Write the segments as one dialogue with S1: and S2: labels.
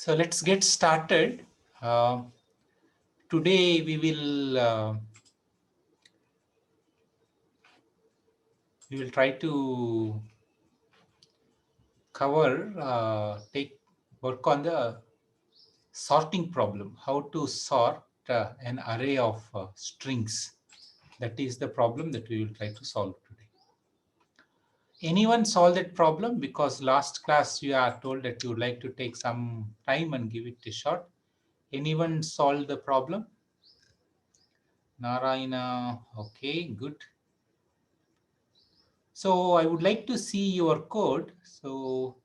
S1: So let's get started. Uh, Today we will try to cover take work on the sorting problem. How to sort an array of strings. That is the problem that we will try to solve today. Anyone solve that problem? Because last class you are told that you would like to take some time and give it a shot. Anyone solve the problem? Narayana, okay, good. So I would like to see your code. So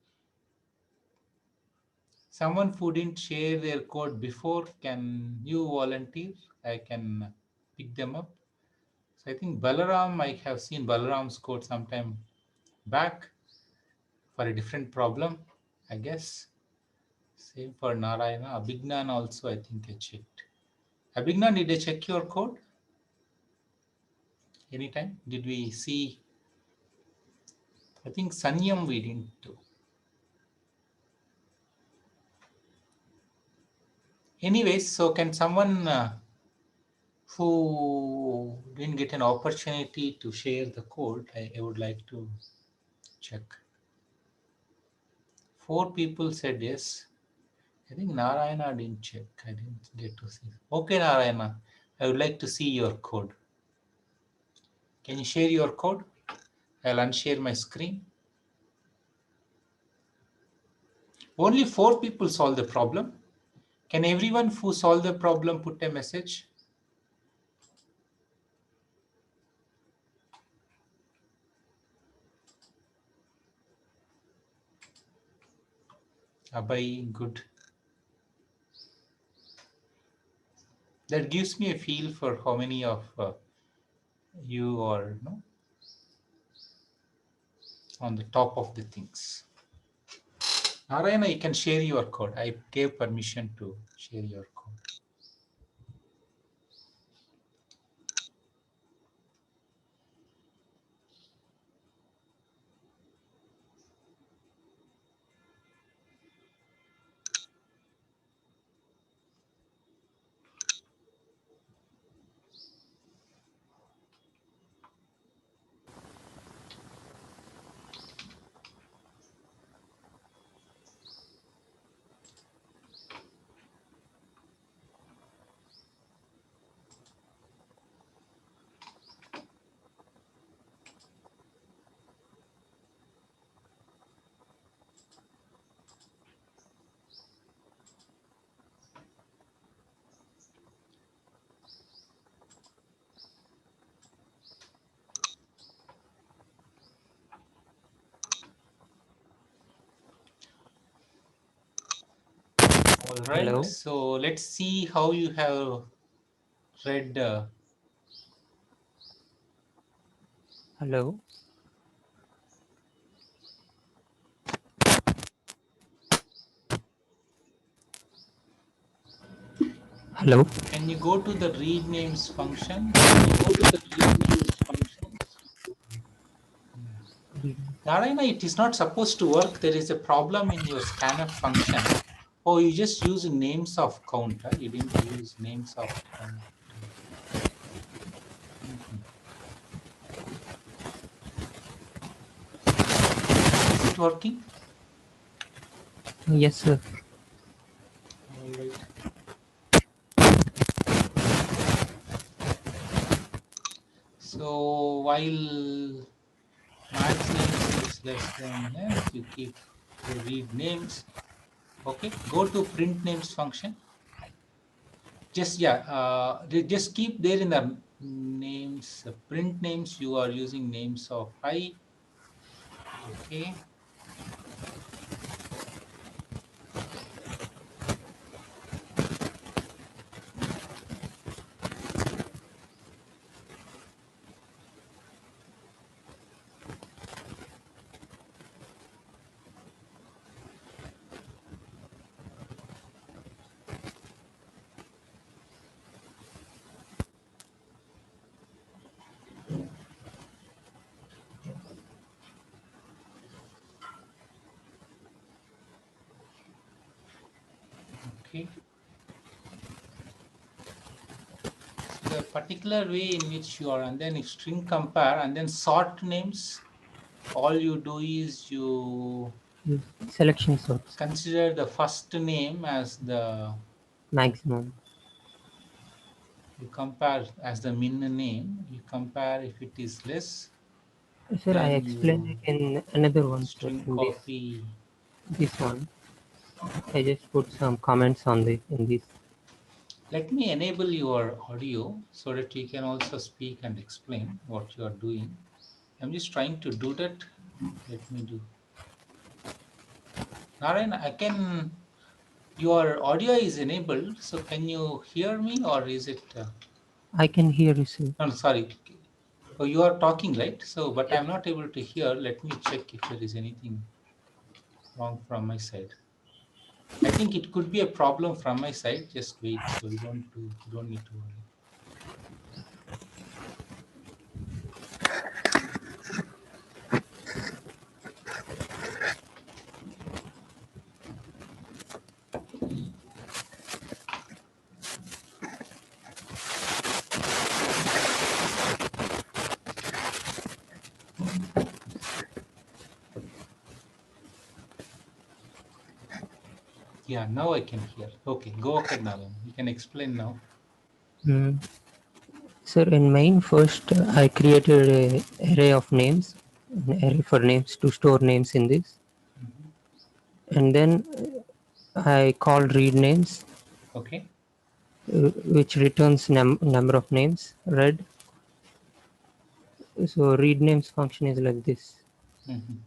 S1: someone who didn't share their code before, can you volunteer? I can pick them up. So I think Balaram, I have seen Balaram's code sometime back for a different problem, I guess. Same for Narayana. Abhignan also, I think I checked. Abhignan, did I check your code? Anytime? Did we see? I think Sanyam we didn't do. Anyways, so can someone who didn't get an opportunity to share the code, I would like to check. 4 people said yes. I think Narayana didn't check. I didn't get to see. Okay, Narayana, I would like to see your code. Can you share your code? I'll unshare my screen. Only 4 people solved the problem. Can everyone who solved the problem put a message? Abhay, good. That gives me a feel for how many of you are on the top of the things. Narayana, you can share your code. I gave permission to share your code. All right,
S2: Hello,
S1: so let's see how you have read.
S2: hello, hello.
S1: Can you go to the read names function? Can you go to the read names function? Narayana, it is not supposed to work. There is a problem in your scanf function. Oh, you just use names of count. Huh? You didn't use names of count. Mhm. Is it working?
S2: Yes, sir.
S1: All right. So while max names is less than length, you keep the read names. Okay, go to print names function. Just just keep there in the names, print names. You are using names of I. Okay. Okay. So the particular way in which you are, and then if string compare and then sort names, all you do is you
S2: Use selection sorts.
S1: consider the first name as the,
S2: Maximum.
S1: you compare as the min name, you compare if it is less,
S2: Sir, I
S1: then
S2: explained
S1: you
S2: it in another one, sir.
S1: string
S2: In
S1: copy.
S2: this one, I just put some comments on the in this.
S1: Let me enable your audio so that you can also speak and explain what you are doing. I'm just trying to do that. Let me do. Narayan, I can, your audio is enabled, so can you hear me or is it,
S2: I can hear you, sir.
S1: no, sorry. Oh, you are talking, right? So, but
S2: Yes.
S1: I'm not able to hear. Let me check if there is anything wrong from my side. I think it could be a problem from my side. Just wait. So you don't need to worry. Yeah, now I can hear. Okay, go ahead, Narayan. You can explain now.
S2: Mm. Sir, in main first, I created a array of names, an array for names to store names in this,
S1: Mhm.
S2: and then I called read names,
S1: Okay.
S2: which returns number of names read. So read names function is like this.
S1: Mhm.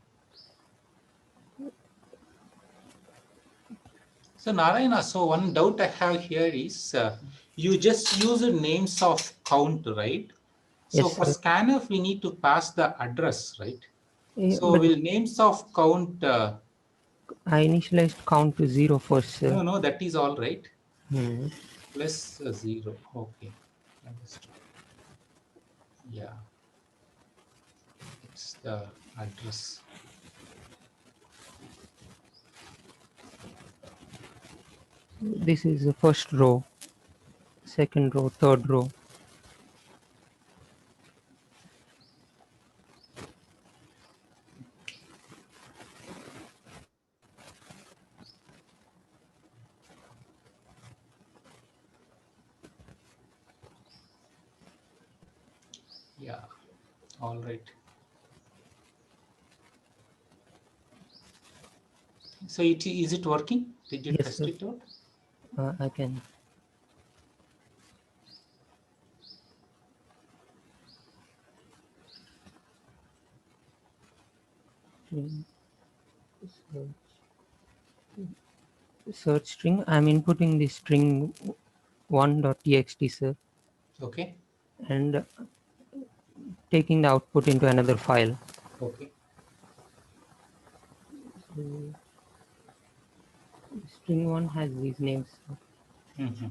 S1: So Narayana, so one doubt I have here is you just use the names of count, right? So
S2: Yes,
S1: for
S2: sir.
S1: scanf, we need to pass the address, right? So
S2: But
S1: will names of count,
S2: I initialized count to 0 first, sir.
S1: no, no, that is all right.
S2: Hmm.
S1: Plus 0. Okay. Understood. Yeah, it's the address.
S2: This is the first row, second row, third row.
S1: Yeah, all right. So is it working? Did you
S2: Yes,
S1: test
S2: sir.
S1: it out?
S2: I can. String, search string. I'm inputting the string 1.txt, sir,
S1: Okay.
S2: and taking the output into another file.
S1: Okay.
S2: So string 1 has these names,
S1: Hmm.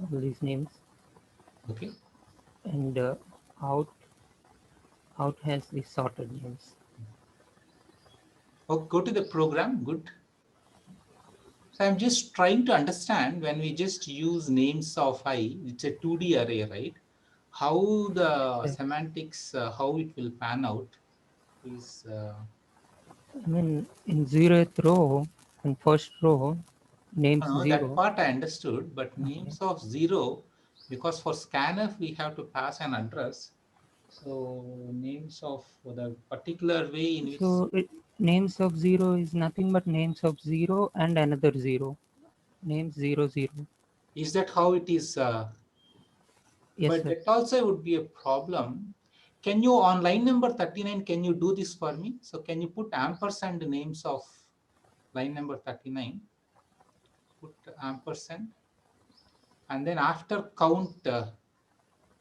S2: all these names,
S1: Okay.
S2: and out out has the sorted names.
S1: Oh, go to the program. Good. So I'm just trying to understand when we just use names of I, it's a 2D array, right? How the
S2: Yes.
S1: semantics, how it will pan out is,
S2: I mean, in 0th row, in first row, names
S1: that
S2: 0.
S1: part I understood, but
S2: Okay.
S1: names of 0, because for scanf we have to pass an address. So names of the particular way in which,
S2: So names of 0 is nothing but names of 0 and another 0. Names 0, 0.
S1: is that how it is?
S2: Yes,
S1: But
S2: sir.
S1: that also would be a problem. Can you, on line number 39, can you do this for me? So can you put ampersand names of line number 39, put ampersand, and then after count,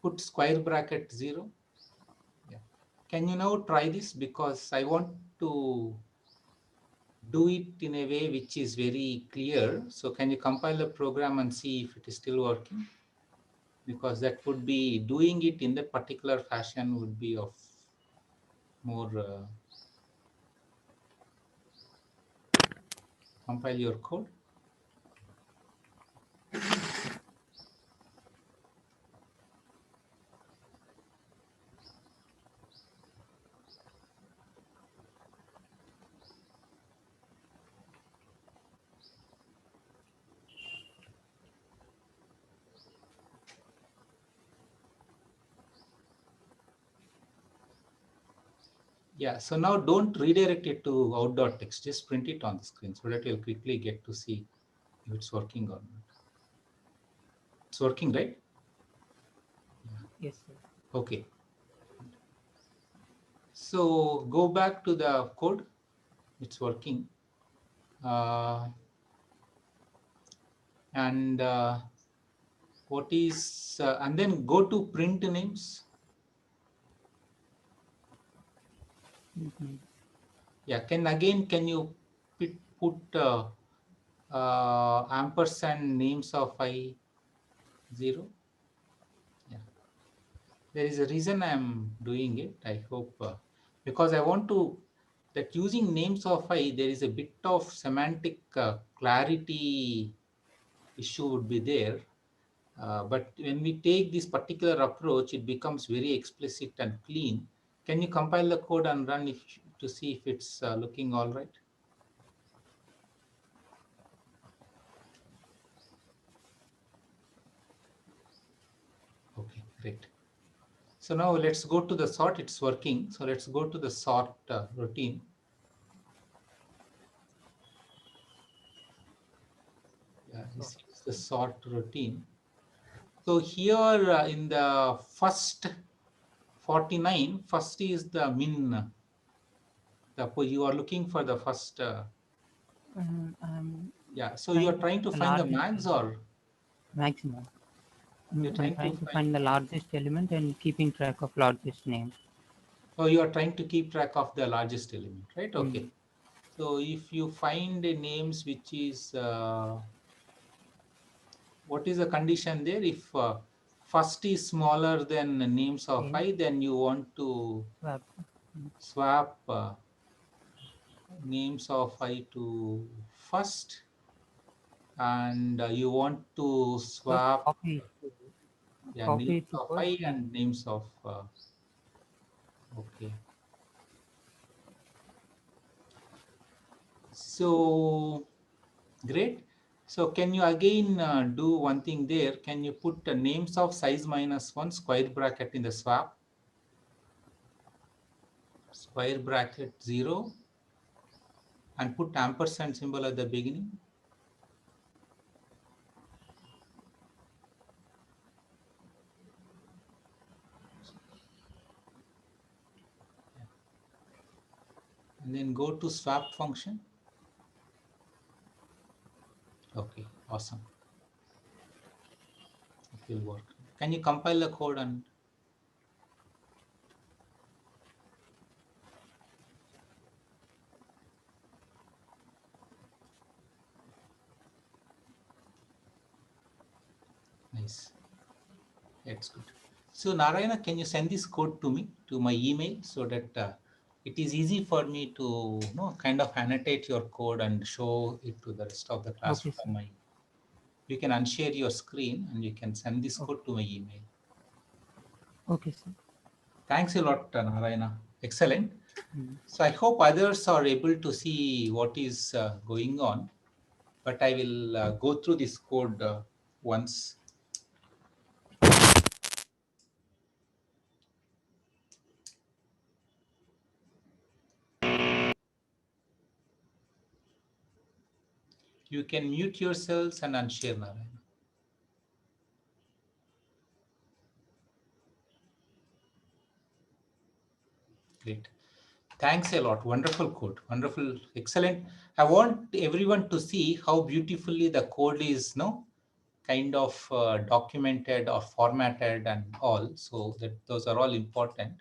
S1: put square bracket 0. Yeah. Can you now try this? Because I want to do it in a way which is very clear. So can you compile the program and see if it is still working? Because that would be, doing it in that particular fashion would be of more, compile your code. Yeah, so now don't redirect it to out.txt, just print it on the screen so that you'll quickly get to see if it's working or not. It's working, right? Yeah.
S2: Yes, sir.
S1: Okay. So go back to the code. It's working. Uh, and what is, and then go to print names.
S2: Mhm.
S1: Yeah, can you put ampersand names of I0? Yeah, there is a reason I'm doing it. I hope because I want to that using names of I, there is a bit of semantic clarity issue would be there. But when we take this particular approach, it becomes very explicit and clean. Can you compile the code and run if, to see if it's looking all right? Okay, great. So now let's go to the sort. It's working. So let's go to the sort routine. Yeah, this is the sort routine. So here in the first 49, first is the min. You are looking for the first.
S2: I'm
S1: Yeah. So you
S2: trying
S1: are
S2: to
S1: trying
S2: find
S1: to
S2: the
S1: find the
S2: largest
S1: max,
S2: element,
S1: or
S2: maximum.
S1: you're
S2: I'm
S1: trying to
S2: trying to
S1: find.
S2: find the largest element and keeping track of largest name.
S1: Oh, you are trying to keep track of the largest element, right?
S2: Mm.
S1: Okay. So if you find a names which is what is the condition there? If first is smaller than the names of
S2: Okay.
S1: I, then you want to
S2: Swap.
S1: swap names of I to first, and you want to
S2: First
S1: swap, yeah,
S2: copy
S1: names
S2: it to
S1: of
S2: first
S1: I
S2: and
S1: and names of okay. So great. So can you again do one thing there? Can you put the names of size minus one square bracket in the swap, square bracket 0, and put ampersand symbol at the beginning? Yeah. And then go to swap function. Okay, awesome. It will work. Can you compile the code and nice. That's good. So Narayana, can you send this code to me to my email so that it is easy for me to kind of annotate your code and show it to the rest of the class
S2: okay,
S1: from
S2: sir.
S1: my. You can unshare your screen and you can send this
S2: Okay,
S1: code to my email.
S2: okay, sir.
S1: Thanks a lot, Narayana. Excellent.
S2: Mm.
S1: So I hope others are able to see what is going on, but I will go through this code once. You can mute yourselves and unshare, Narayana. Great. Thanks a lot. Wonderful code. Wonderful. Excellent. I want everyone to see how beautifully the code is kind of documented or formatted and all. So that those are all important.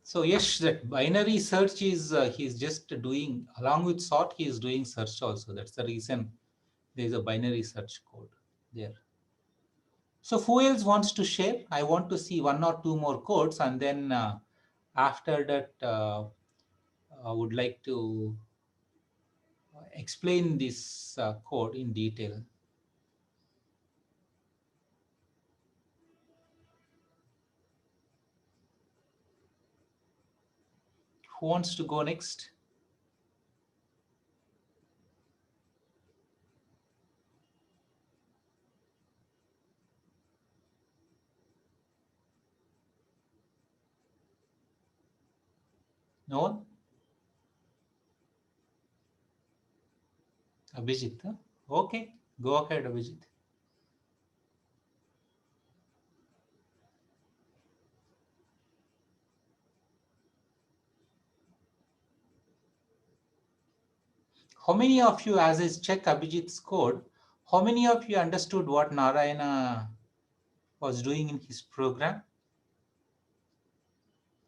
S1: So yes, that binary search is he's just doing along with sort. He is doing search also. That's the reason there is a binary search code there. So who else wants to share? I want to see one or two more codes, and then after that, I would like to explain this code in detail. Who wants to go next? No one? Abhijit, huh? Okay, go ahead, Abhijit. How many of you, as I check Abhijit's code, how many of you understood what Narayana was doing in his program?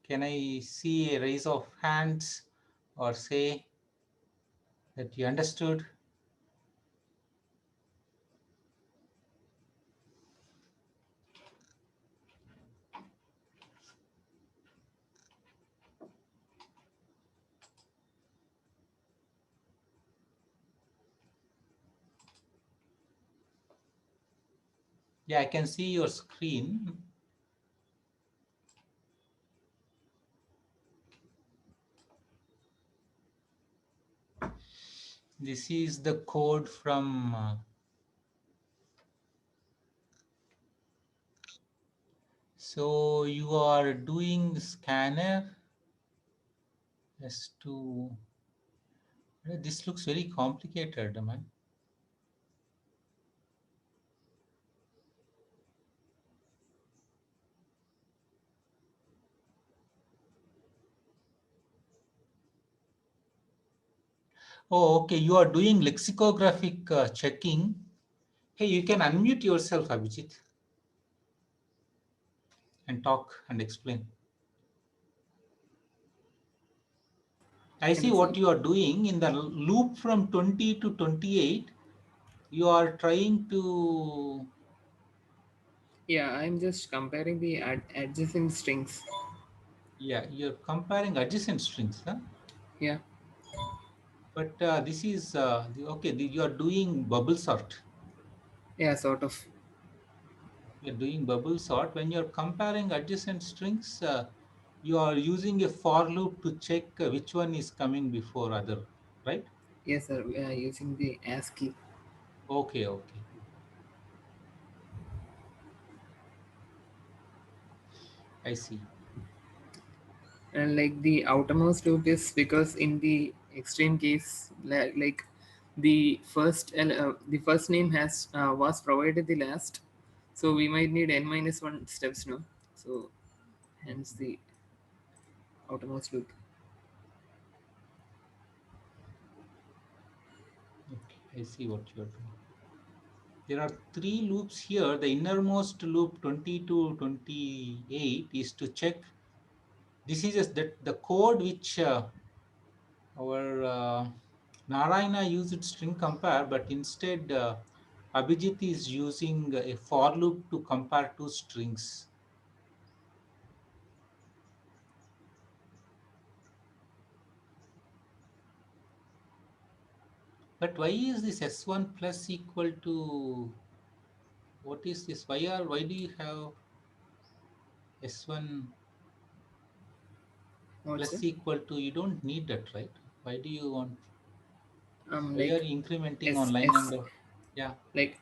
S1: Can I see a raise of hands or say that you understood? Yeah, I can see your screen. This is the code from. So you are doing scanner as to. This looks very complicated, man. Oh, okay. You are doing lexicographic checking. Hey, you can unmute yourself, Abhijit, and talk and explain. I
S3: Can
S1: see
S3: you
S1: what
S3: see?
S1: you are doing in the loop from 20 to 28. You are trying to,
S3: Yeah, I'm just comparing the adjacent strings.
S1: yeah, you're comparing adjacent strings, huh?
S3: Yeah,
S1: But this is, okay, you are doing bubble sort.
S3: yeah, sort of.
S1: You're doing bubble sort. When you're comparing adjacent strings, you are using a for loop to check which one is coming before other, right?
S3: Yes, sir. We are using the ASCII.
S1: Okay, okay. I see.
S3: And like the outermost loop is because in the extreme case, like the first name has was provided the last, so we might need n minus one steps now. So hence the outermost loop.
S1: Okay, I see what you're doing. There are three loops here. The innermost loop 20 to 28 is to check. This is just that the code which our Narayana used string compare, but instead Abhijit is using a for loop to compare two strings. But why is this S1 plus equal to, what is this? Why do you have S1
S3: What's
S1: plus
S3: it?
S1: equal to, you don't need that, right? Why do you want, why are
S3: Like
S1: you incrementing on
S3: S
S1: line
S3: S
S1: number? Yeah.
S3: like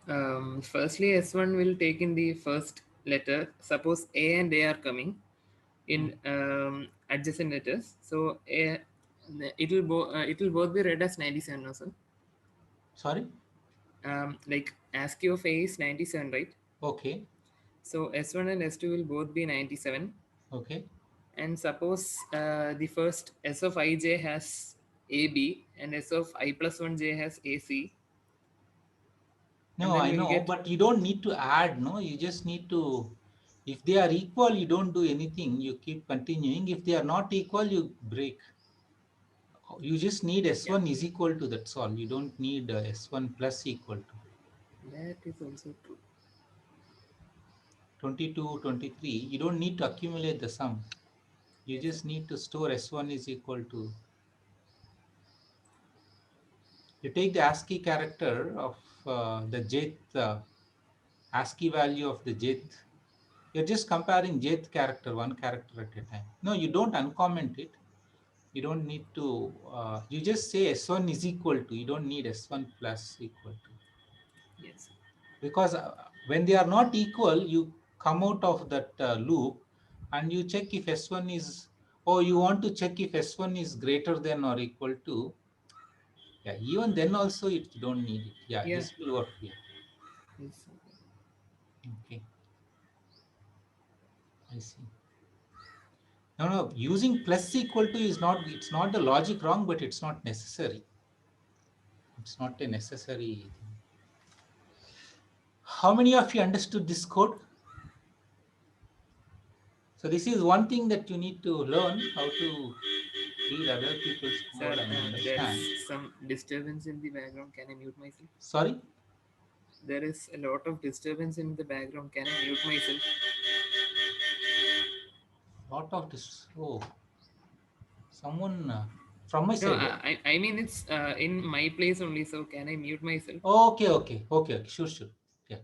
S3: firstly S1 will take in the first letter. Suppose A and A are coming
S1: Hmm.
S3: in adjacent letters, so it will both be read as 97 also.
S1: Sorry?
S3: Like ASCII of A is 97, right?
S1: Okay.
S3: So S1 and S2 will both be 97.
S1: Okay.
S3: And suppose the first S of ij has AB and S of I plus 1j has AC, and
S1: No,
S3: then
S1: I
S3: we'll
S1: know,
S3: get.
S1: but you don't need to add, no? You just need to, if they are equal, you don't do anything. You keep continuing. If they are not equal, you break. You just need
S3: Yeah,
S1: S1 is equal to, that's all. You don't need S1 plus equal to.
S3: that is also true.
S1: 22, 23. You don't need to accumulate the sum. You
S3: Yes, sir.
S1: just need to store S1 is equal to. You take the ASCII character of the jth, ASCII value of the jth. You're just comparing jth character, one character at a time. No, you don't uncomment it. You don't need to, you just say S1 is equal to, you don't need S1 plus equal to.
S3: Yes.
S1: Because when they are not equal, you come out of that loop and you check if S1 is, or you want to check if S1 is greater than or equal to, yeah, even then also you don't need it. Yeah,
S3: Yeah.
S1: this will work here.
S3: Yes.
S1: Okay, I see. No, no, using plus equal to is not, it's not the logic wrong, but it's not necessary. It's not a necessary thing. How many of you understood this code? So this is one thing that you need to learn, how to read other people's
S3: Sir,
S1: code and
S3: there's
S1: understand.
S3: some disturbance in the background. Can I mute myself?
S1: Sorry?
S3: There is a lot of disturbance in the background. Can I mute myself?
S1: Lot of this. Oh, someone from my
S3: No,
S1: side. Eh?
S3: I mean it's in my place only. So can I mute myself?
S1: Okay, okay, okay, okay. Sure, sure. Yeah.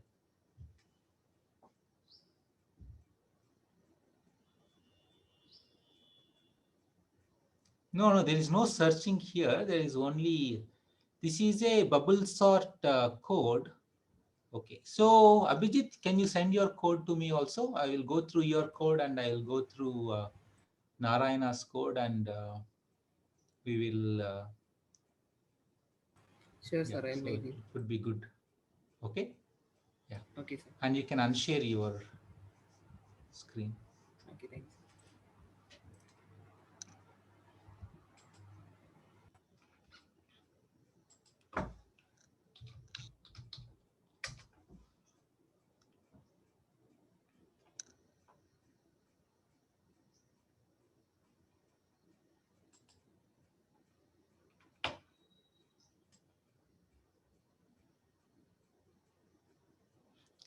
S1: No, no, there is no searching here. There is only, this is a bubble sort code. Okay. So, Abhijit, can you send your code to me also? I will go through your code and I will go through Narayana's code and we will,
S3: Sure,
S1: yeah,
S3: sir. I'll
S1: so
S3: mail
S1: it
S3: you.
S1: would be good. Okay. Yeah.
S3: Okay, sir.
S1: And you can unshare your screen.
S3: Okay, thanks.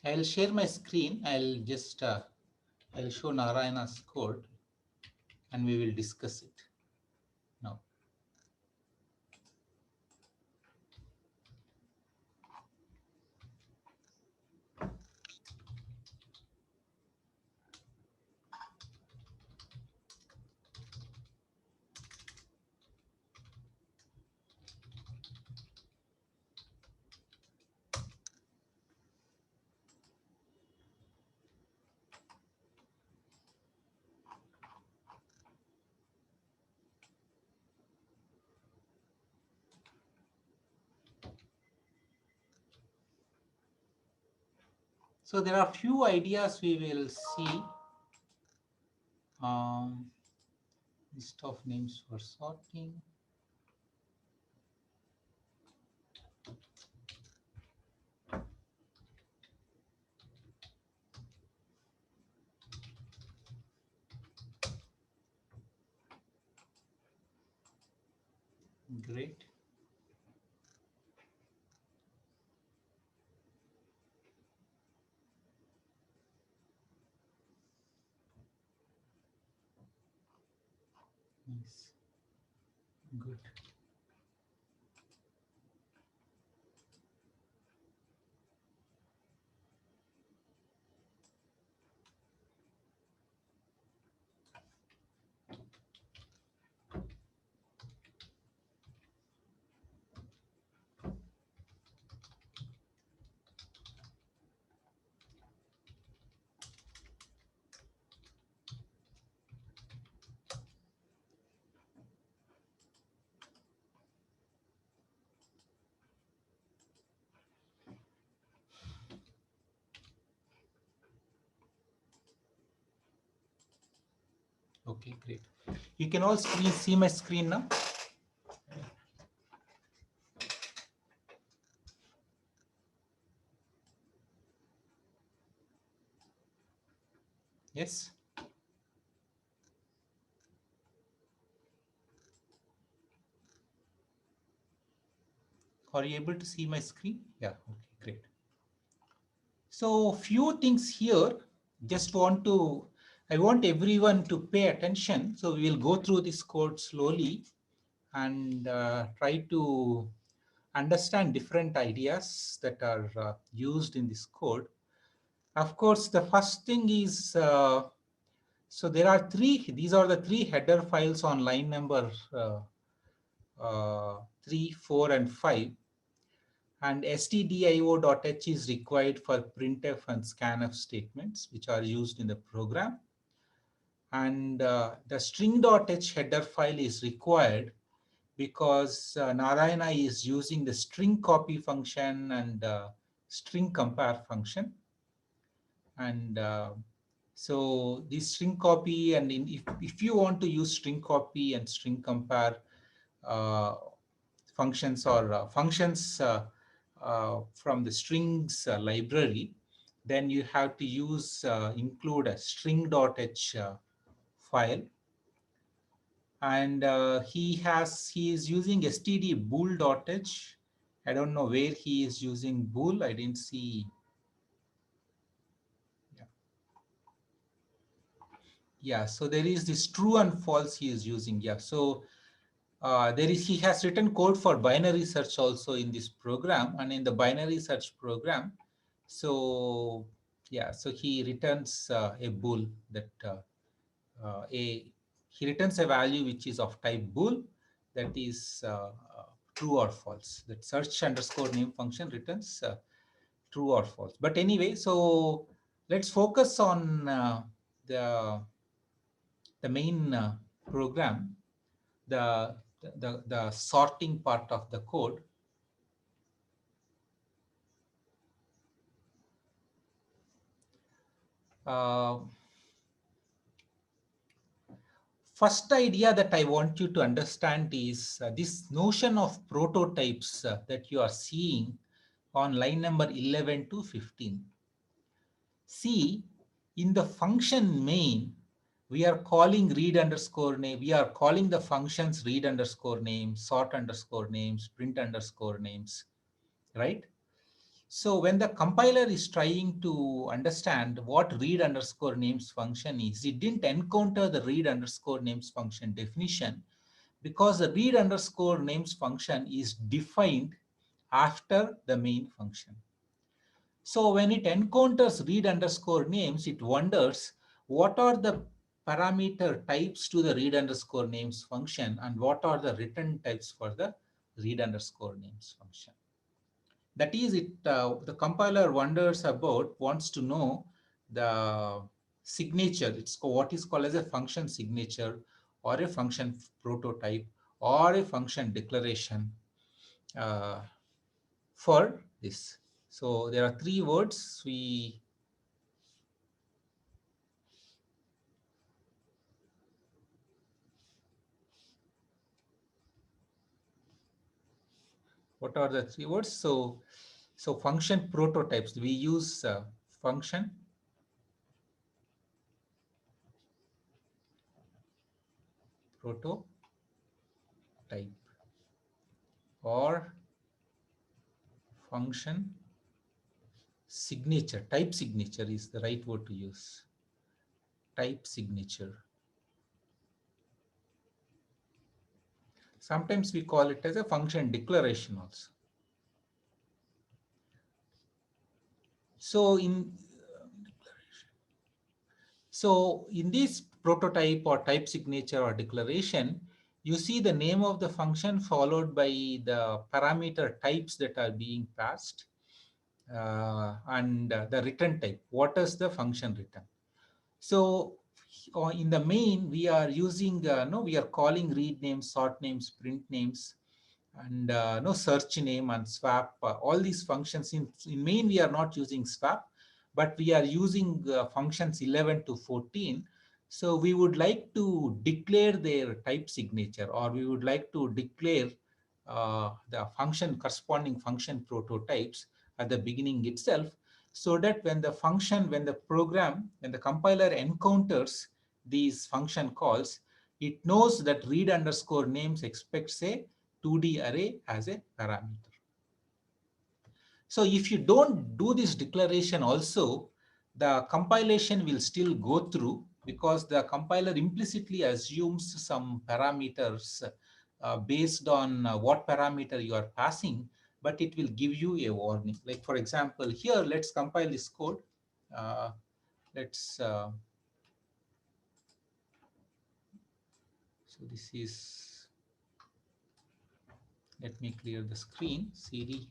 S1: I'll share my screen. I'll just I'll show Narayana's code and we will discuss it now. So there are few ideas we will see. List of names for sorting. Great. Nice. Good. Okay, great. You can all see my screen now. Yes. Are you able to see my screen? Yeah. Okay, great. So few things here, just want to, I want everyone to pay attention. So we will go through this code slowly and try to understand different ideas that are used in this code. Of course, the first thing is So there are these are the three header files on line number 3, 4, and 5. And stdio.h is required for printf and scanf statements, which are used in the program. And the string.h header file is required because Narayana is using the string copy function and string compare function. And so this string copy, and if you want to use string copy and string compare uh, functions or functions from the strings library, then you have to include a string.h file. And he is using std bool.h. I don't know where he is using bool. I didn't see. Yeah, yeah, so there is this true and false he is using. Yeah, so he has written code for binary search also in this program, and in the binary search program, so yeah, so he returns a bool that he returns a value which is of type bool, that is true or false. That search underscore name function returns true or false. But anyway, so let's focus on the main program, the, the sorting part of the code. Uh, First idea that I want you to understand is this notion of prototypes that you are seeing on line number 11 to 15. See, in the function main, we are calling read underscore name. We are calling the functions read underscore name, sort underscore names, print underscore names, right? So when the compiler is trying to understand what read underscore names function is, it didn't encounter the read underscore names function definition because the read underscore names function is defined after the main function. So when it encounters read underscore names, it wonders what are the parameter types to the read underscore names function and what are the return types for the read underscore names function. That is, the compiler wants to know the signature. It's what is called as a function signature or a function prototype or a function declaration uh, for this. So there are three words. What are the three words? So function prototypes. We use function prototype or function signature. Type signature is the right word to use. Type signature. Sometimes we call it as a function declaration also. So in this prototype or type signature or declaration, you see the name of the function followed by the parameter types that are being passed and the return type. What is the function return? So in the main, we are using, we are calling read names, sort names, print names, and no search name and swap. All these functions in main, we are not using swap, but we are using functions 11 to 14. So we would like to declare their type signature, or we would like to declare the function corresponding function prototypes at the beginning itself, so that when the compiler encounters these function calls, it knows that read underscore names expects a 2D array as a parameter. So if you don't do this declaration also, the compilation will still go through because the compiler implicitly assumes some parameters based on what parameter you are passing, but it will give you a warning. Like for example, here, let's compile this code. Uh, let's So this is, let me clear the screen, cd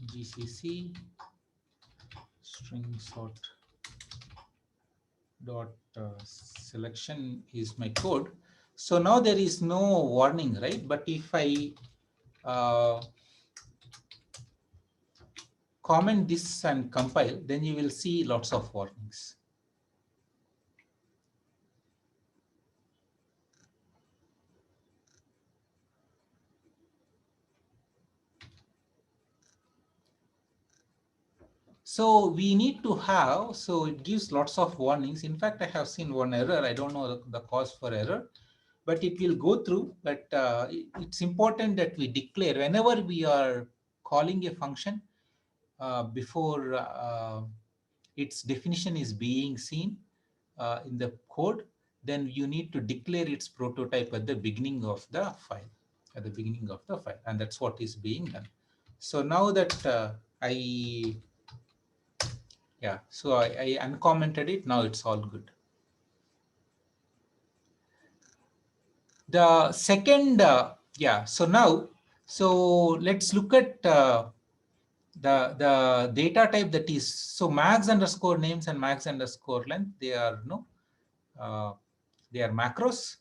S1: gcc string sort dot selection is my code. So now there is no warning, right? But if I comment this and compile, then you will see lots of warnings. So we need to have, so it gives lots of warnings. In fact, I have seen one error. I don't know the cause for error, but it will go through. But it's important that we declare whenever we are calling a function before its definition is being seen in the code, then you need to declare its prototype at the beginning of the file, and that's what is being done. So now that I uncommented it. Now it's all good. The second, so now, so let's look at the data type that is, so max underscore names and max underscore length, they are uh, they are macros.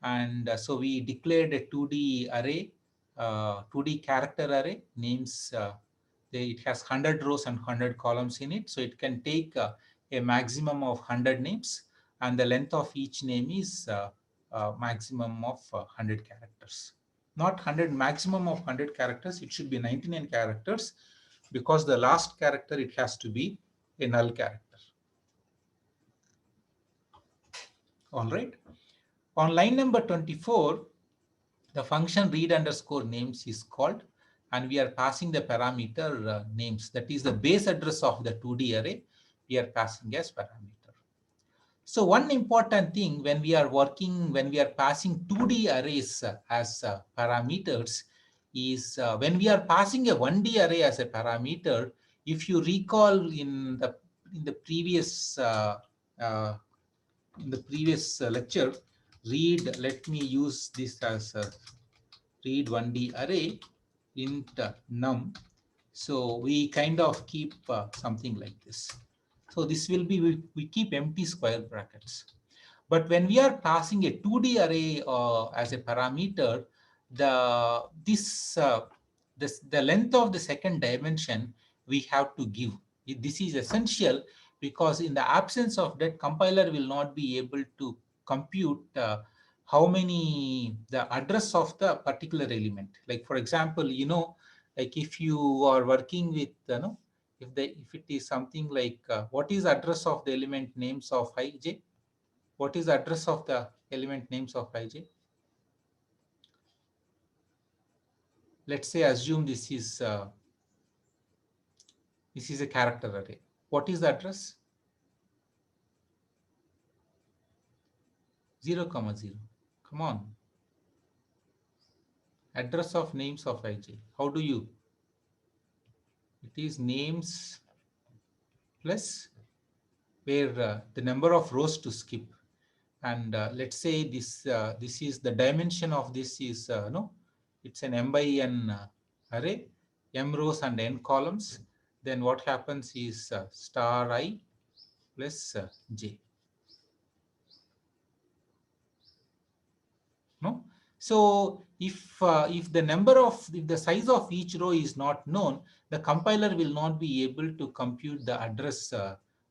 S1: And so we declared a 2D array, 2D character array names. It has 100 rows and 100 columns in it. So it can take a maximum of 100 names, and the length of each name is maximum of 100 characters. Not 100, maximum of 100 characters. It should be 99 characters, because the last character, it has to be a null character. All right. On line number 24, the function read underscore names is called, and we are passing the parameter names. That is the base address of the 2D array. We are passing as parameter. So one important thing when we are passing 2D arrays as parameters is when we are passing a 1D array as a parameter. If you recall in the previous uh, lecture, let me use this as a read 1D array int num. So we kind of keep something like this. So this will be, we keep empty square brackets. But when we are passing a 2D array as a parameter, the length of the second dimension we have to give. This is essential, because in the absence of that, compiler will not be able to compute how many, the address of the particular element. Like for example, like if you are working with, if it is something like what is address of the element names of ij? What is the address of the element names of ij? Let's say, assume this is a character array. What is the address? 0, 0. Come on. Address of names of ij. How do you? It is names plus where the number of rows to skip. And let's say this is the dimension of this is no, it's an m by n array, m rows and n columns. Then what happens is star I plus j. No, so if the size of each row is not known, the compiler will not be able to compute the address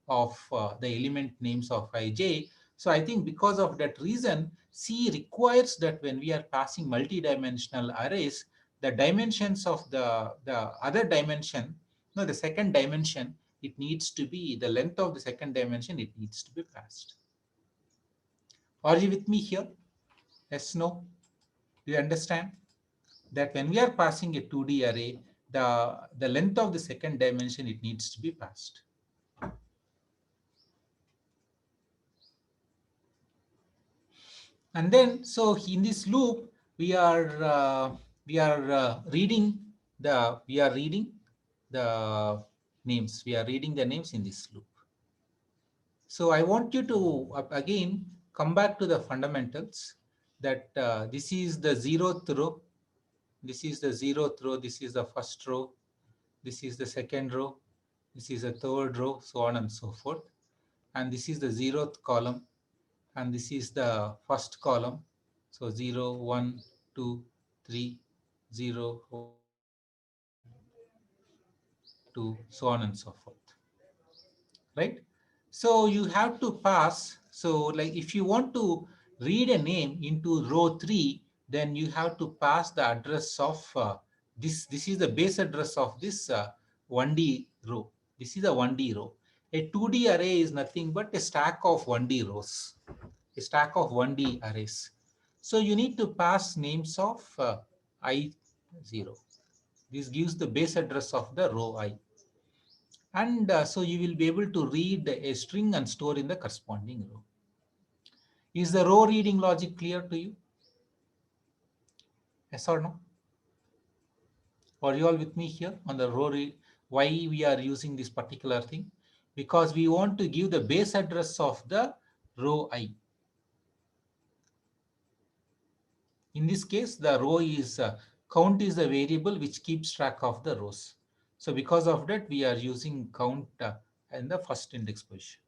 S1: of the element names of ij. So I think because of that reason, C requires that when we are passing multi-dimensional arrays, the dimensions of the other dimension, no, the second dimension, it needs to be the length of the second dimension, it needs to be passed. Are you with me here? Yes, no? Do you understand that when we are passing a 2D array, the length of the second dimension, it needs to be passed. And then, so in this loop, we are reading we are reading the names. We are reading the names in this loop. So I want you to again come back to the fundamentals that this is the zeroth row. This is the zeroth row. This is the first row. This is the second row. This is the third row, so on and so forth. And this is the zeroth column. And this is the first column. So 0, 1, 2, 3, 0, 1, 2, so on and so forth. Right? So you have to pass. So like if you want to read a name into row 3, then you have to pass the address of this. This is the base address of this 1D row. This is a 1D row. A 2D array is nothing but a stack of 1D rows, a stack of 1D arrays. So you need to pass names of I0. This gives the base address of the row I. And so you will be able to read a string and store in the corresponding row. Is the row reading logic clear to you? Yes or no? Are you all with me here on the row read? Why we are using this particular thing? Because we want to give the base address of the row I. In this case, the row is count is the variable which keeps track of the rows. So because of that, we are using count in the first index position.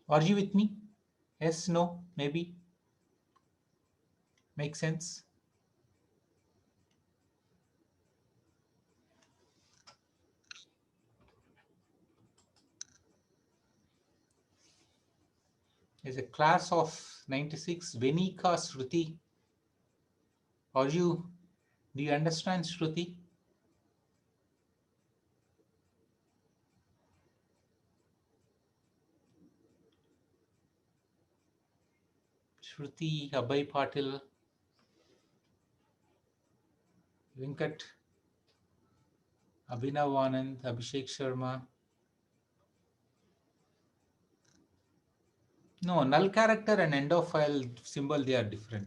S1: Are you with me? Yes, no, maybe? Make sense? There's a class of 96, Venika Shruti. Do you understand Shruti? Shruti, Abhay Patil, Venkat, Abhinav Anand, Abhishek Sharma. No, null character and end of file symbol, they are different.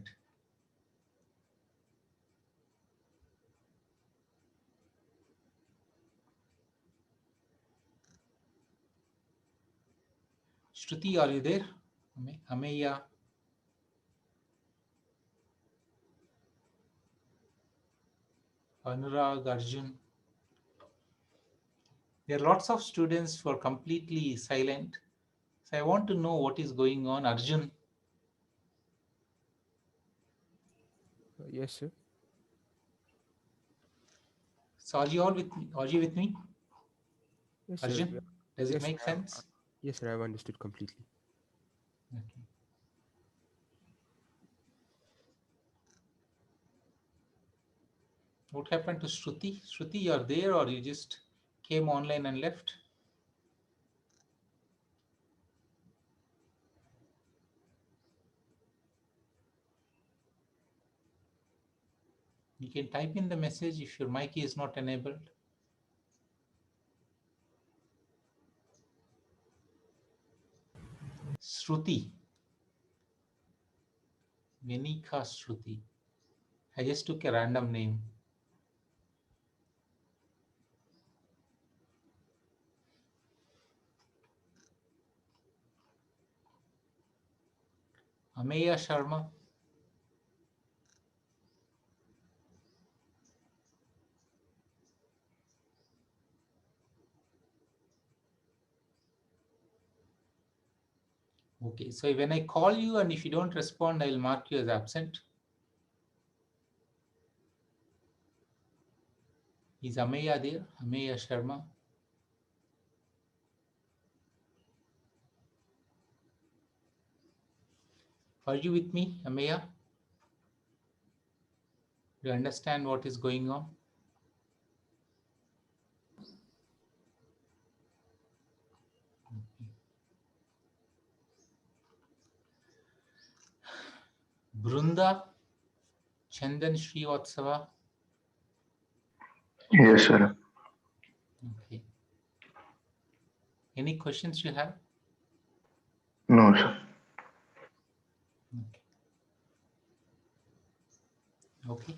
S1: Shruti, are you there? Ameya. Anurag, Arjun. There are lots of students who are completely silent. So I want to know what is going on. Arjun.
S4: Yes, sir.
S1: So are you all with me? Are you with me?
S4: Yes, sir.
S1: Arjun, does it
S4: Yes, sir.
S1: make sense?
S4: Yes, sir. I've understood completely.
S1: Okay. What happened to Shruti? Shruti, you're there or you just came online and left? You can type in the message if your mic is not enabled. Shruti. Venika Shruti. I just took a random name. Ameya Sharma. Okay, so when I call you and if you don't respond, I will mark you as absent. Is Ameya there? Ameya Sharma. Are you with me, Ameya? Do you understand what is going on? Brunda, Chandan Srivatsava.
S5: Yes, sir.
S1: Okay. Any questions you have?
S5: No, sir.
S1: Okay.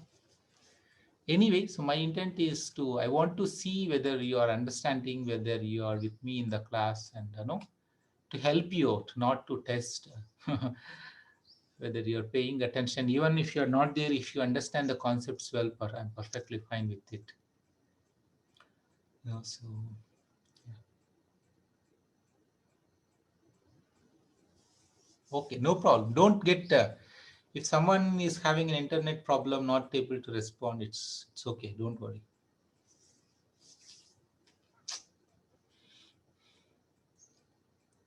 S1: Anyway, so my intent is to, I want to see whether you are understanding, whether you are with me in the class, and to help you out, not to test whether you're paying attention. Even if you're not there, if you understand the concepts well, I'm perfectly fine with it. So okay, no problem. Don't get if someone is having an internet problem, not able to respond, it's okay. Don't worry.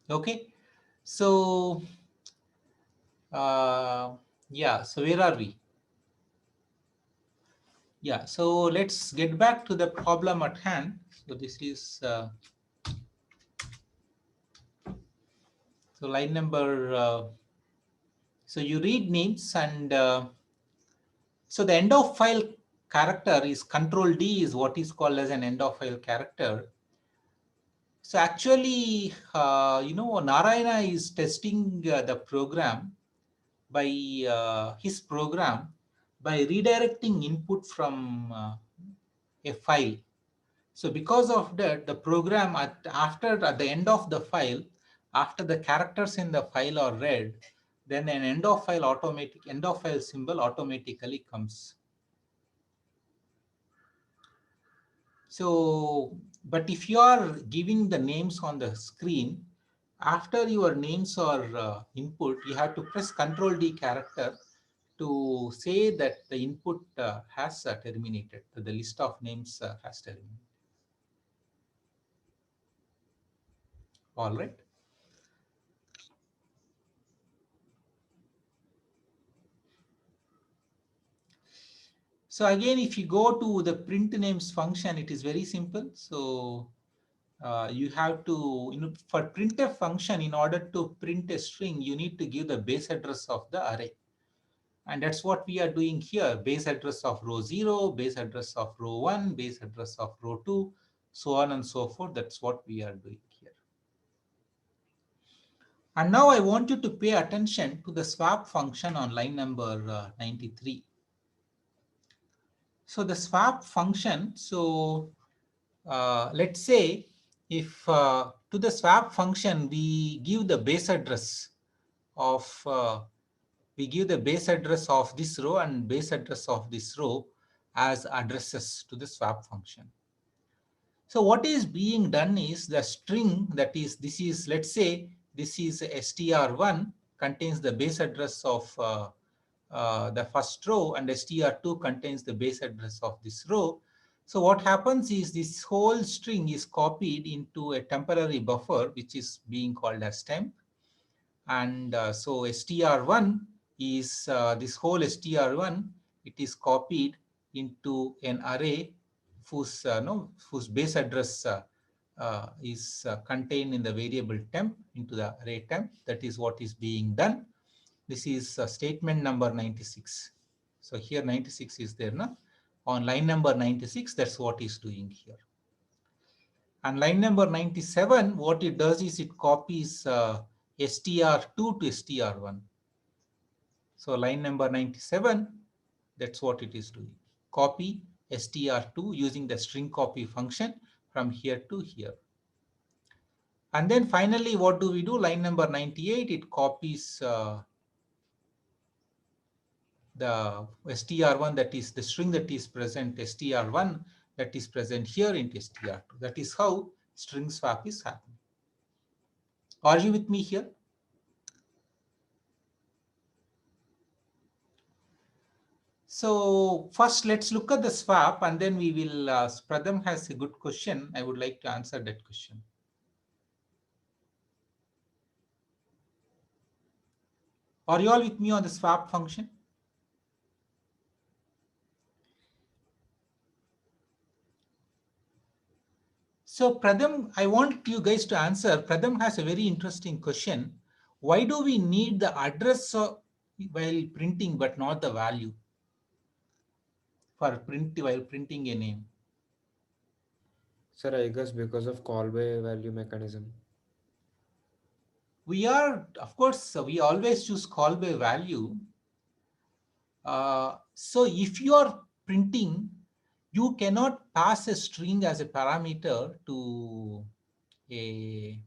S1: Okay, so yeah. So where are we? Yeah. So let's get back to the problem at hand. So this is so line number. So you read names and. So the end of file character is control D is what is called as an end of file character. So actually, Narayana is testing the program by his program by redirecting input from a file. So because of that, the program at the end of the file, after the characters in the file are read, then an end of file symbol automatically comes. So, but if you are giving the names on the screen, after your names are input, you have to press Control D character to say that the input has terminated, that the list of names has terminated. All right. So again, if you go to the print names function, it is very simple. So you have to, for printf function, in order to print a string, you need to give the base address of the array. And that's what we are doing here. Base address of row 0, base address of row 1, base address of row 2, so on and so forth. That's what we are doing here. And now I want you to pay attention to the swap function on line number 93. So the swap function, so let's say if to the swap function we give the base address of this row and base address of this row as addresses to the swap function. So what is being done is the string that is, let's say this is str1 contains the base address of the first row, and str2 contains the base address of this row. So what happens is this whole string is copied into a temporary buffer, which is being called as temp. And so str1 is this whole str1, it is copied into an array whose base address is contained in the variable temp into the array temp. That is what is being done. This is statement number 96. So here 96 is there now. On line number 96, that's what is doing here. And line number 97, what it does is it copies str2 to str1. So line number 97, that's what it is doing. Copy str2 using the string copy function from here to here. And then finally, what do we do? Line number 98, it copies the str1, that is the string that is present, str1 that is present here into str2. That is how string swap is happening. Are you with me here? So first let's look at the swap, and then we will, Pradham has a good question. I would like to answer that question. Are you all with me on the swap function? So Pradham, I want you guys to answer. Pradham has a very interesting question. Why do we need the address while printing but not the value while printing a name?
S4: Sir, I guess because of call by value mechanism.
S1: We are, of course, we always choose call by value. So if you are printing, you cannot pass a string as a parameter a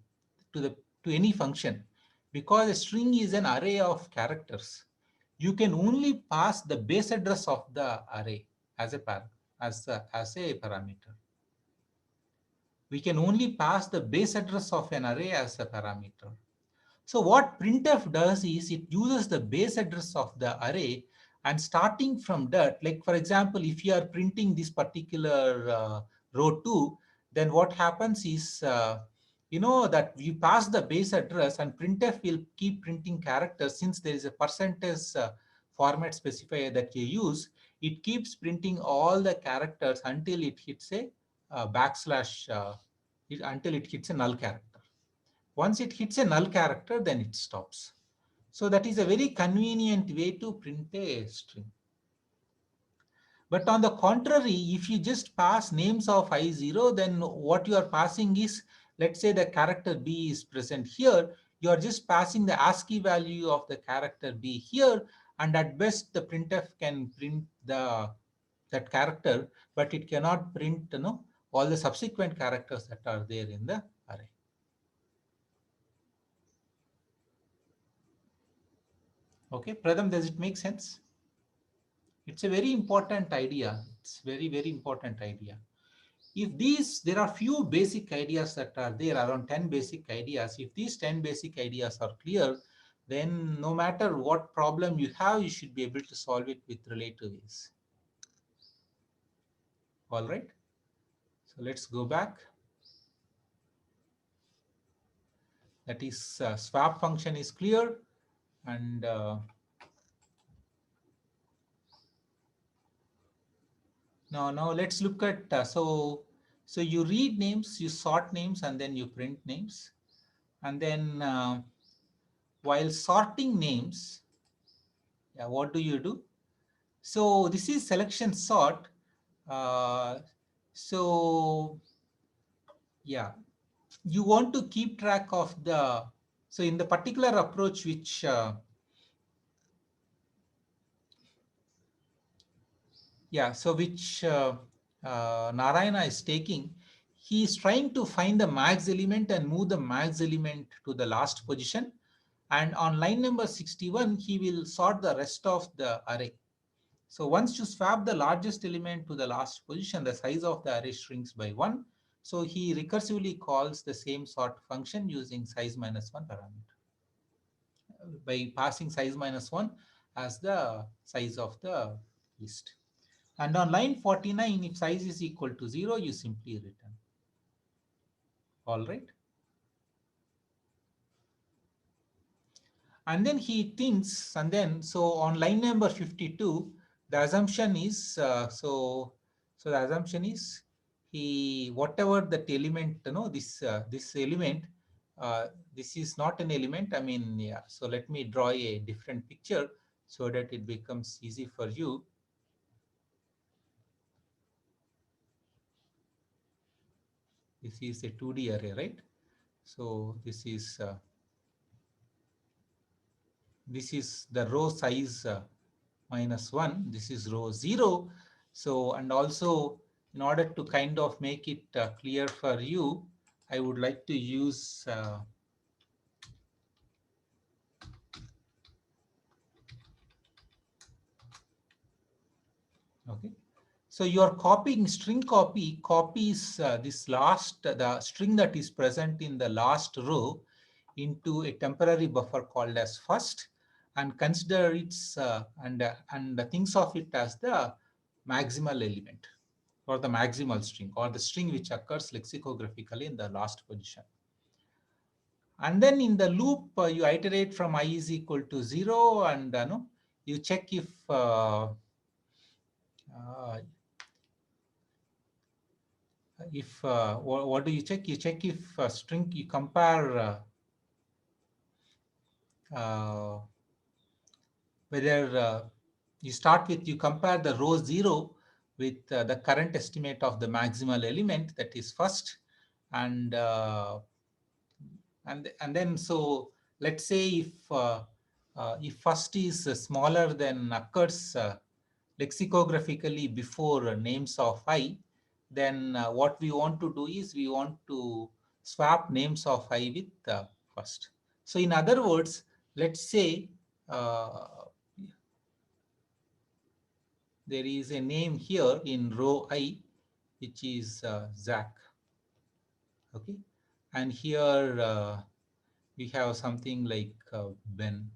S1: to the to any function, because a string is an array of characters. You can only pass the base address of the array as a parameter. We can only pass the base address of an array as a parameter. So what printf does is it uses the base address of the array, and starting from that, like for example, if you are printing this particular row 2, then what happens is, you know that you pass the base address and printf will keep printing characters. Since there is a percentage format specifier that you use, it keeps printing all the characters until it hits a backslash, until it hits a null character. Once it hits a null character, then it stops. So that is a very convenient way to print a string. But on the contrary, if you just pass names of I0, then what you are passing is, let's say the character B is present here, you are just passing the ASCII value of the character B here, and at best the printf can print that character, but it cannot print all the subsequent characters that are there in the array. Okay, Pradham, does it make sense? It's a very important idea. It's very, very important idea. There are few basic ideas that are there, around 10 basic ideas. If these 10 basic ideas are clear, then no matter what problem you have, you should be able to solve it with relative ease. All right. So let's go back. That is, swap function is clear. And now let's look at, so you read names, you sort names, and then you print names. And then while sorting names, yeah, what do you do? So this is selection sort. Uh, so yeah, you want to keep track of the, so in the particular approach which Narayana is taking, he is trying to find the max element and move the max element to the last position. And on line number 61, he will sort the rest of the array. So once you swap the largest element to the last position, the size of the array shrinks by 1. So he recursively calls the same sort function using size minus 1 parameter, by passing size minus 1 as the size of the list. And on line 49, if size is equal to 0, you simply return. All right. And then he thinks, and then so on line number 52, the assumption is, so the assumption is, he, whatever that element, this element, this is not an element, I mean, yeah. So let me draw a different picture so that it becomes easy for you. This is a 2D array, right? So this is the row size minus 1. This is row 0. So, and also in order to kind of make it clear for you, I would like to use okay. So you are copying string copies this last, the string that is present in the last row into a temporary buffer called as first, and consider its and thinks of it as the maximal element, or the maximal string, or the string which occurs lexicographically in the last position. And then in the loop, you iterate from I is equal to 0, and no, you check if uh, what do you check? You check if string, you compare whether you start with, you compare the row 0 with the current estimate of the maximal element, that is first, and then, so let's say if first is smaller than occurs lexicographically before names of I, then what we want to do is we want to swap names of I with first. So in other words, let's say uh, there is a name here in row I, which is Zach. Okay. And here we have something like Ben.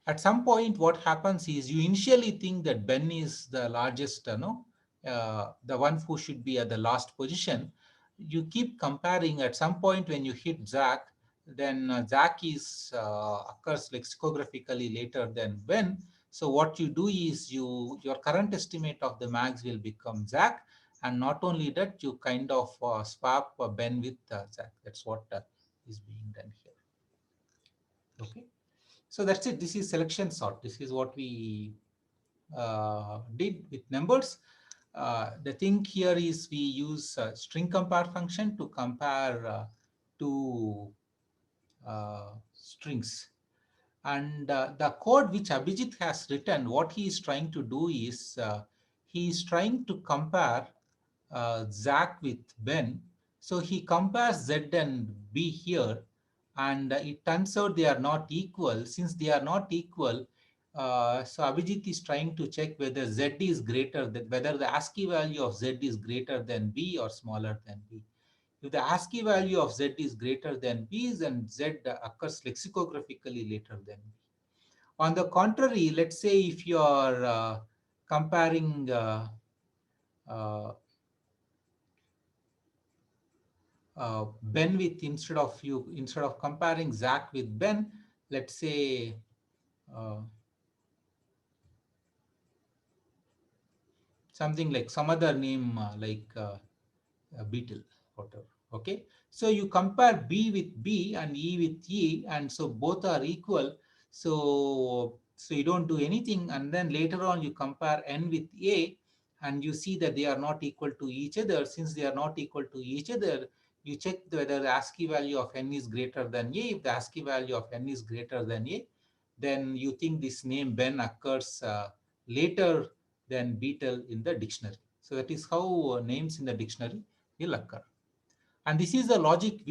S1: At some point, what happens is you initially think that Ben is the largest, the one who should be at the last position. You keep comparing. At some point, when you hit Zach, then Zach is occurs lexicographically later than Ben. So what you do is your current estimate of the max will become Zach, and not only that, you kind of swap Ben with Zach. That's what is being done here. Okay. So that's it. This is selection sort. This is what we did with numbers. The thing here is we use string compare function to compare two strings. And the code which Abhijit has written, what he is trying to do is he is trying to compare Zach with Ben. So he compares Z and B here, and it turns out they are not equal. Since they are not equal, so Abhijit is trying to check whether Z is greater than, whether the ASCII value of Z is greater than B or smaller than B. If the ASCII value of Z is greater than B, then Z occurs lexicographically later than B. On the contrary, let's say if you are comparing uh, Ben with, instead of comparing Zach with Ben, let's say uh, something like some other name Beetle, whatever. Okay, so you compare B with B and E with E, and so both are equal. So you don't do anything, and then later on you compare N with A, and you see that they are not equal to each other. Since they are not equal to each other, you check whether the ASCII value of N is greater than A. If the ASCII value of N is greater than A, then you think this name Ben occurs later than Beetle in the dictionary. So that is how names in the dictionary will occur. And this is the logic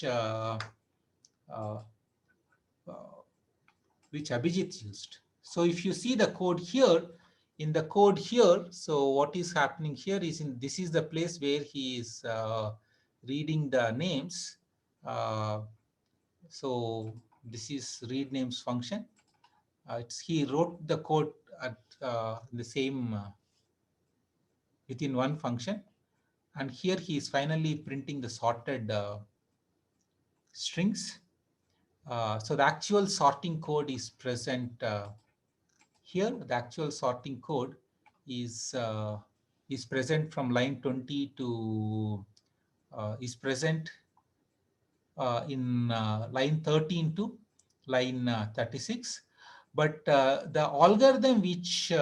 S1: uh, uh, which Abhijit used. So if you see the code here, in the code here, so what is happening here is, this is the place where he is reading the names. So this is read names function. He wrote the code at the same within one function, and here he is finally printing the sorted strings. So the actual sorting code is present here. The actual sorting code is present from line 20 to is present in line 13 to line 36. But the algorithm which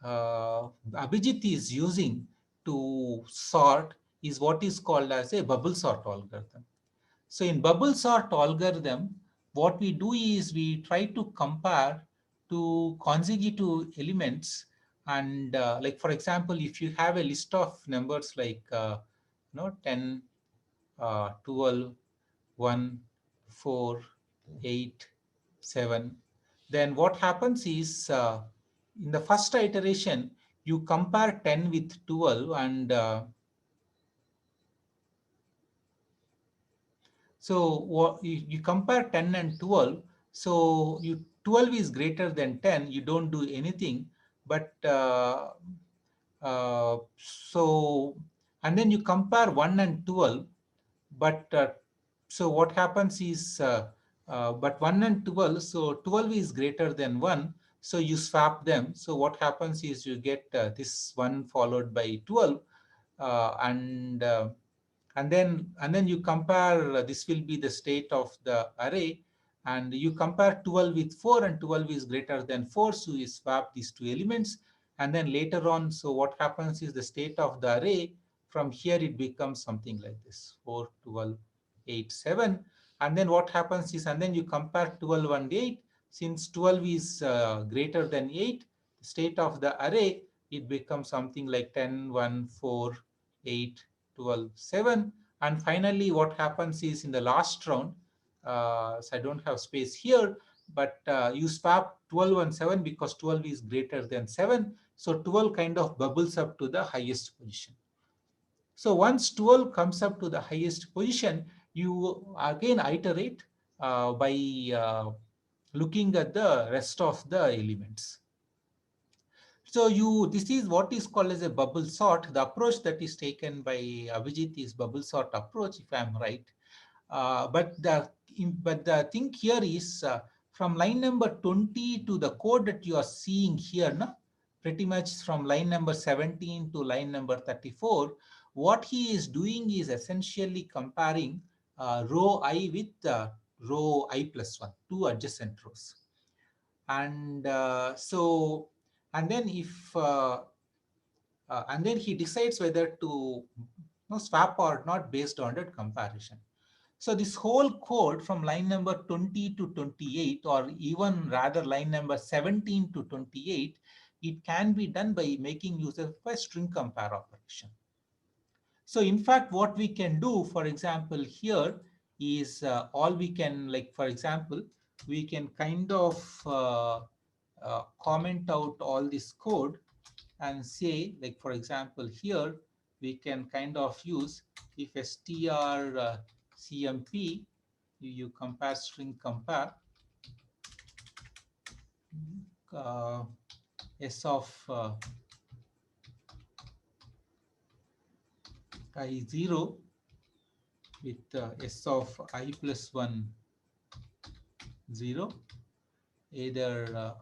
S1: Abhijit is using to sort is what is called as a bubble sort algorithm. So in bubble sort algorithm, what we do is we try to compare two consecutive elements. And like for example, if you have a list of numbers like 10, 12, 1, 4, 8, 7, then what happens is in the first iteration, you compare 10 with 12, and so you compare 10 and 12. So 12 is greater than 10. You don't do anything, but so and then you compare 1 and 12. But so what happens is, but 1 and 12. So 12 is greater than 1. So you swap them. So what happens is you get this 1 followed by 12, and and then you compare, this will be the state of the array, and you compare 12 with 4, and 12 is greater than 4, so you swap these two elements. And then later on, so what happens is the state of the array, from here it becomes something like this: 4, 12, 8, 7. And then what happens is, and then you compare 12 and 8. Since 12 is greater than 8, state of the array, it becomes something like 10, 1, 4, 8, 12, 7. And finally, what happens is in the last round, so I don't have space here, but you swap 12 and 7 because 12 is greater than 7. So 12 kind of bubbles up to the highest position. So once 12 comes up to the highest position, you again iterate by looking at the rest of the elements. So this is what is called as a bubble sort. The approach that is taken by Abhijit is bubble sort approach, if I'm right. But the thing here is from line number 20 to the code that you are seeing here, no? Pretty much from line number 17 to line number 34, what he is doing is essentially comparing row I with row I plus 1, two adjacent rows. And and then and then he decides whether to swap or not based on that comparison. So this whole code from line number 20 to 28, or even rather line number 17 to 28, it can be done by making use of a string compare operation. So in fact, what we can do, for example, here is all we can, like, for example, we can kind of comment out all this code and say, like, for example, here we can kind of use if strcmp, you compare string compare uh, s of I0 with s of I plus 1 0, either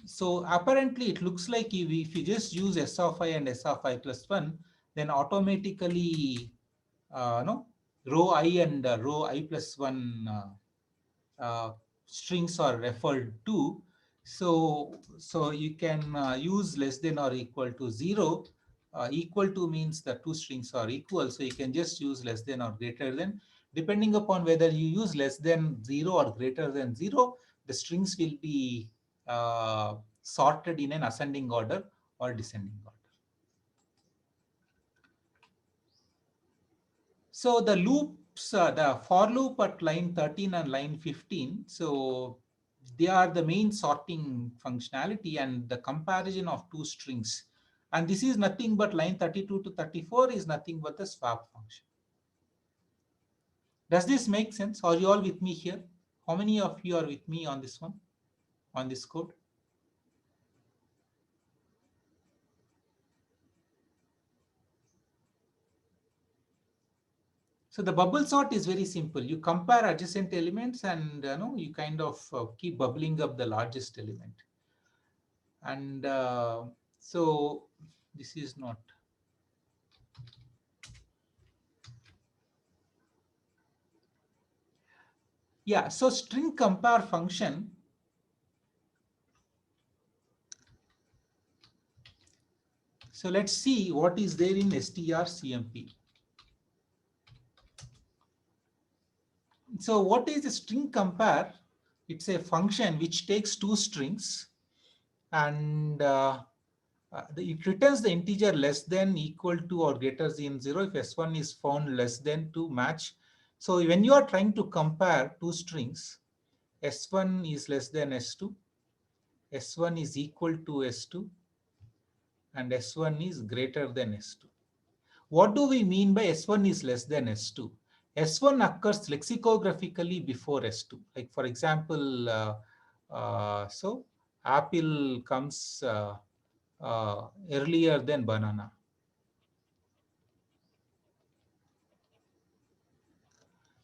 S1: so apparently it looks like if you just use s of I and s of I plus 1, then automatically no, row I and row I plus 1 strings are referred to. So you can use less than or equal to 0. Equal to means the two strings are equal, so you can just use less than or greater than. Depending upon whether you use less than 0 or greater than 0, the strings will be sorted in an ascending order or descending order. So the loops, the for loop at line 13 and line 15, so they are the main sorting functionality and the comparison of two strings. And this is nothing but line 32 to 34 is nothing but the swap function. Does this make sense? Are you all with me here? How many of you are with me on this one, on this code? So the bubble sort is very simple. You compare adjacent elements and you kind of keep bubbling up the largest element. And so this is not. Yeah, so string compare function. So let's see what is there in strcmp. So what is a string compare? It's a function which takes two strings and it returns the integer less than, equal to, or greater than 0 if s1 is found less than to match. So when you are trying to compare two strings, s1 is less than s2, s1 is equal to s2, and s1 is greater than s2. What do we mean by s1 is less than s2? S1 occurs lexicographically before S2. Like for example, so apple comes earlier than banana.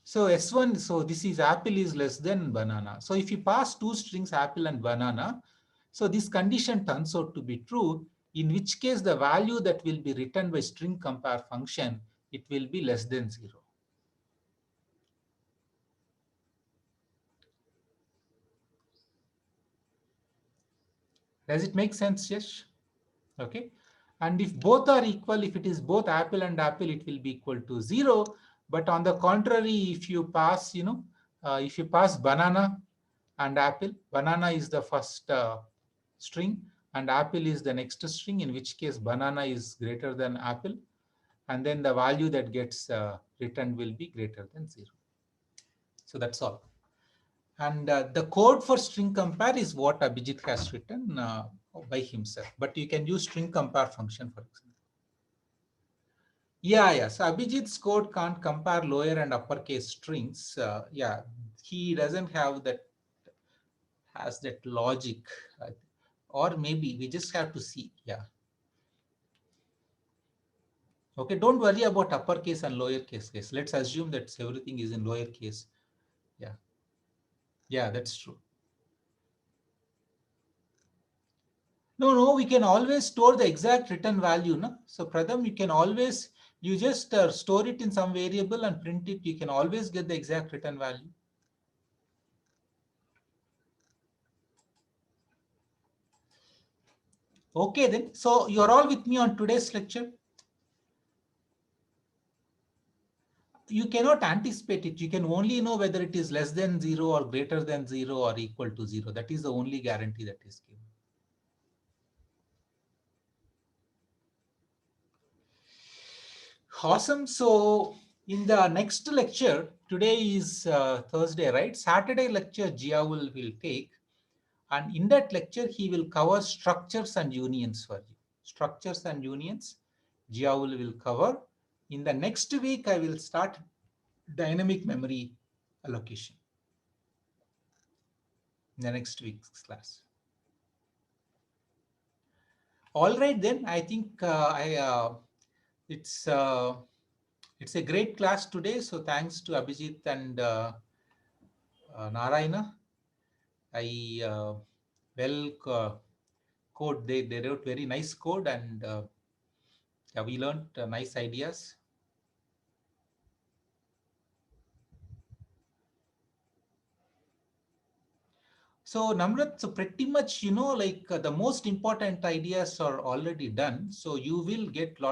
S1: So S1, so this is apple is less than banana. So if you pass two strings apple and banana, so this condition turns out to be true, in which case the value that will be written by string compare function, it will be less than 0. Does it make sense, Yash? Okay. And if both are equal, if it is both apple and apple, it will be equal to 0. But on the contrary, if you pass, if you pass banana and apple, banana is the first string and apple is the next string, in which case banana is greater than apple, and then the value that gets returned will be greater than 0. So that's all. And the code for string compare is what Abhijit has written by himself, but you can use string compare function, for example. Yeah. So Abhijit's code can't compare lower and uppercase strings. Yeah, he doesn't have that, has that logic, uh, or maybe we just have to see. Yeah. Okay, don't worry about uppercase and lowercase case. Let's assume that everything is in lowercase. Yeah. Yeah, that's true. No, we can always store the exact return value. No? So Pradham, you can always, you just store it in some variable and print it. You can always get the exact return value. Okay then. So you're all with me on today's lecture. You cannot anticipate it. You can only know whether it is less than 0 or greater than 0 or equal to 0. That is the only guarantee that is given. Awesome. So in the next lecture, today is Thursday, right? Saturday lecture Gia will take. And in that lecture, he will cover structures and unions for you. Structures and unions, Giaul will cover. In the next week, I will start dynamic memory allocation. In the next week's class. All right, then. I think it's a great class today. So thanks to Abhijit and Narayana. I well code. They wrote very nice code, and yeah, we learned nice ideas. So Namrat, so pretty much, like the most important ideas are already done. So you will get lot